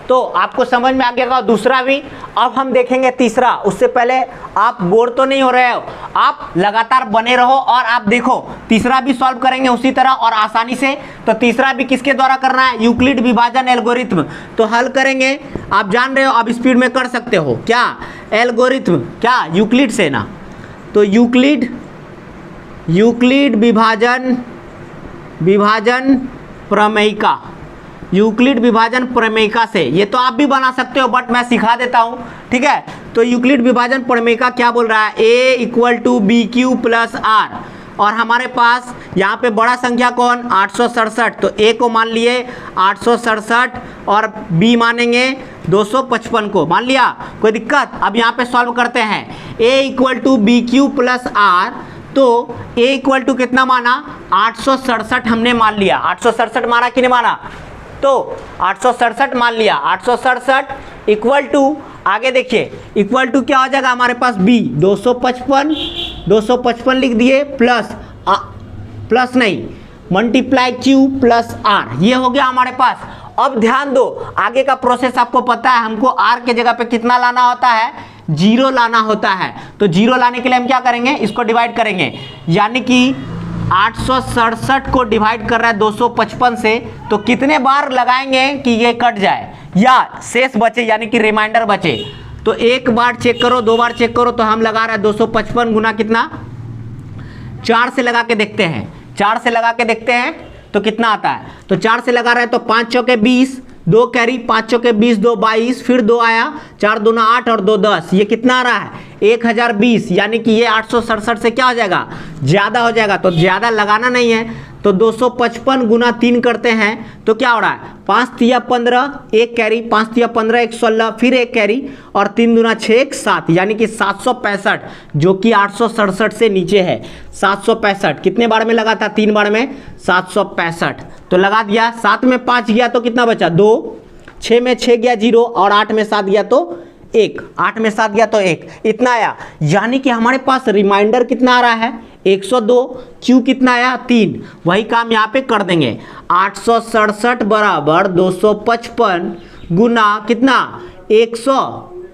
तो आपको समझ में आ गया दूसरा भी। अब हम देखेंगे तीसरा। उससे पहले आप बोर तो नहीं हो रहे हो, आप लगातार बने रहो और आप देखो तीसरा भी सॉल्व करेंगे उसी तरह और आसानी से। तो तीसरा भी किसके द्वारा करना है? यूक्लिड विभाजन एल्गोरिथ्म। तो हल करेंगे, आप जान रहे हो, आप स्पीड में कर सकते हो। क्या एल्गोरिथ्म? क्या यूक्लिड से ना, तो यूक्लिड विभाजन प्रमेयिका, यूक्लिड विभाजन प्रमेयिका से। ये तो आप भी बना सकते हो बट मैं सिखा देता हूँ, ठीक है। तो यूक्लिड विभाजन प्रमेयिका क्या बोल रहा है? a = bq + r, और हमारे पास यहाँ पे बड़ा संख्या कौन? 867। तो a को मान लिए 867 और b मानेंगे 255 को, मान लिया, कोई दिक्कत? अब यहाँ पे सॉल्व करते हैं। a = bq + r, तो a = कितना माना? 867 हमने मान लिया। 867 माना कि नहीं माना? तो 867 मान लिया। 867 = आगे देखिए इक्वल टू क्या हो जाएगा हमारे पास? b 255 लिख दिए प्लस नहीं मल्टीप्लाई q + r, ये हो गया हमारे पास। अब ध्यान दो, आगे का प्रोसेस आपको पता है, हमको r के जगह पे कितना लाना होता है? 0 लाना होता है। तो 0 लाने के लिए हम क्या करेंगे? इसको डिवाइड करेंगे, यानी कि 867 को डिवाइड कर रहा है 255 से, तो कितने बार लगाएंगे कि ये कट जाए या शेष बचे, यानी कि रिमाइंडर बचे? तो एक बार चेक करो, दो बार चेक करो। तो हम लगा रहे हैं 255 गुना कितना? 4 से लगा के देखते हैं। 4 से लगा के देखते हैं तो कितना आता है? तो 4 से लगा रहे हैं तो 5 चौके 20, 2 कैरी, 5 चौके 20, 2 22, फिर 2 आया, 4 दूना 8 और 2 10। ये कितना आ रहा है? 1020, यानी कि ये 867 से क्या हो जाएगा? ज़्यादा हो जाएगा। तो ज़्यादा लगाना नहीं है, तो 255 गुना 3 करते हैं तो क्या हो रहा है? 5 तिया 15, 1 कैरी, 5 तिया 15, 1 16, फिर 1 कैरी और 3 दूना 6, 1 7, यानी कि 765, जो कि 867 से नीचे है। 765 कितने बार में लगा था? 3 बार में 765। तो लगा दिया, 7 में 5 गया तो कितना बचा? 2, 6 में 6 गया 0 और 8 में 7 गया तो 1, 8 में 7 गया तो 1, इतना आया। यानी कि हमारे पास रिमाइंडर कितना आ रहा है? 102। क्यू कितना आया? 3। वही काम यहाँ पे कर देंगे। 867 बराबर 255 गुना कितना? 100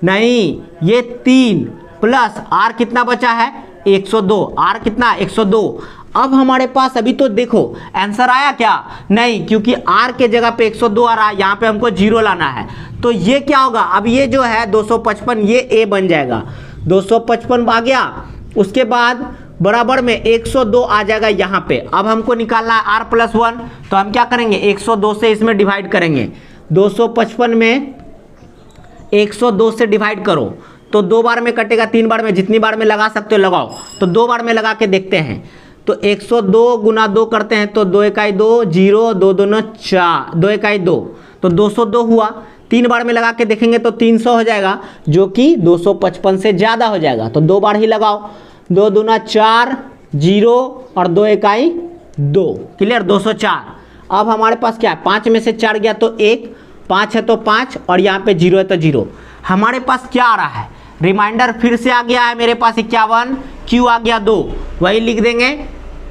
नहीं, ये 3 प्लस आर कितना बचा है? 102। आर कितना? 102। अब हमारे पास अभी तो देखो आंसर आया क्या? नहीं, क्योंकि आर के जगह पे 102 आ रहा है, यहाँ पे हमको 0 लाना है। तो ये क्या होगा? अब ये जो है 255, ये ए बन जाएगा। 255 आ गया, उसके बाद बराबर में 102 आ जाएगा यहाँ पे। अब हमको निकालना है r + 1, तो हम क्या करेंगे? 102 से इसमें डिवाइड करेंगे। 255 में 102 से डिवाइड करो तो 2 बार में कटेगा, 3 बार में, जितनी बार में लगा सकते हो लगाओ। तो 2 बार में लगा के देखते हैं। तो 102 गुना 2 करते हैं तो 2 1 2, 0, 2 2 4, 2 1 2, तो 202 हुआ। 3 बार में लगा के देखेंगे तो 300 हो जाएगा, जो कि 255 से ज़्यादा हो जाएगा। तो 2 बार ही लगाओ। 2 दूना 4, 0 और 2 1 2, क्लियर? 204। अब हमारे पास क्या है? 5 में से 4 गया तो 1, 5 है तो 5 और यहाँ पे 0 है तो 0। हमारे पास क्या आ रहा है? रिमाइंडर फिर से आ गया है मेरे पास 51, क्यू आ गया 2, वही लिख देंगे।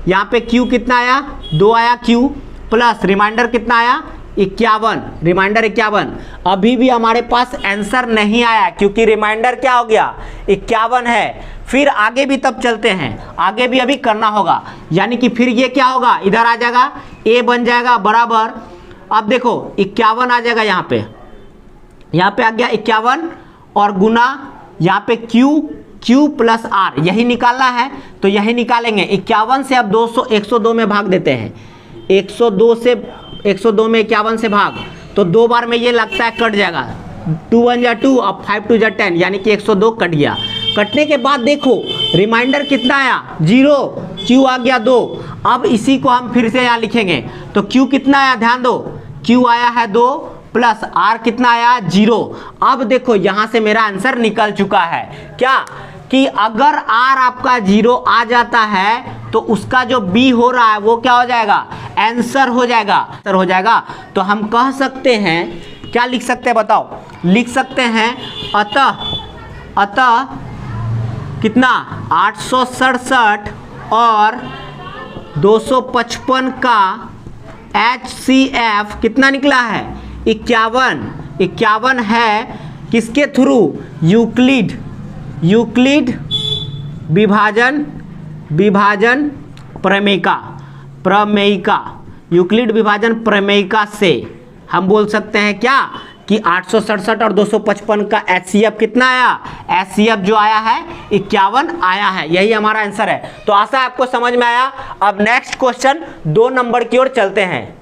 यहाँ पे क्यू कितना आया? 2 आया क्यू, प्लस रिमाइंडर कितना आया? 51, रिमाइंडर 51। अभी भी हमारे पास आंसर नहीं आया क्योंकि रिमाइंडर क्या हो गया? 51 है। फिर आगे भी तब चलते हैं, आगे भी अभी करना होगा, यानी कि फिर ये क्या होगा? इधर आ जाएगा, ए बन जाएगा बराबर। अब देखो 51 आ जाएगा यहाँ पे आ गया 51 और गुना यहाँ पे क्यू प्लस आर, यही निकालना है तो यही निकालेंगे। 51 से अब 102 में भाग देते हैं। 102 में 51 से भाग, तो 2 बार में ये लगता है कट जाएगा। 2 1 जा 2 और 5 2 जा 10, यानी कि 102 कट गया। कटने के बाद देखो रिमाइंडर कितना आया? 0, क्यू आ गया 2। अब इसी को हम फिर से यहाँ लिखेंगे तो क्यू कितना आया? ध्यान दो, क्यू आया है 2 प्लस आर कितना आया? 0। अब देखो यहाँ से मेरा आंसर निकल चुका है। क्या कि अगर आर आपका 0 आ जाता है तो उसका जो बी हो रहा है वो क्या हो जाएगा? आंसर हो जाएगा। तो हम कह सकते हैं, क्या लिख सकते हैं बताओ? लिख सकते हैं अतः कितना 867 और 255 का HCF कितना निकला है 51 है। किसके थ्रू? यूक्लिड विभाजन प्रमेयिका यूक्लिड विभाजन प्रमेयिका से हम बोल सकते हैं क्या कि 867 और 255 का HCF कितना आया? HCF जो आया है 51 आया है। यही हमारा आंसर है। तो आशा आपको समझ में आया। अब नेक्स्ट क्वेश्चन 2 नंबर की ओर चलते हैं।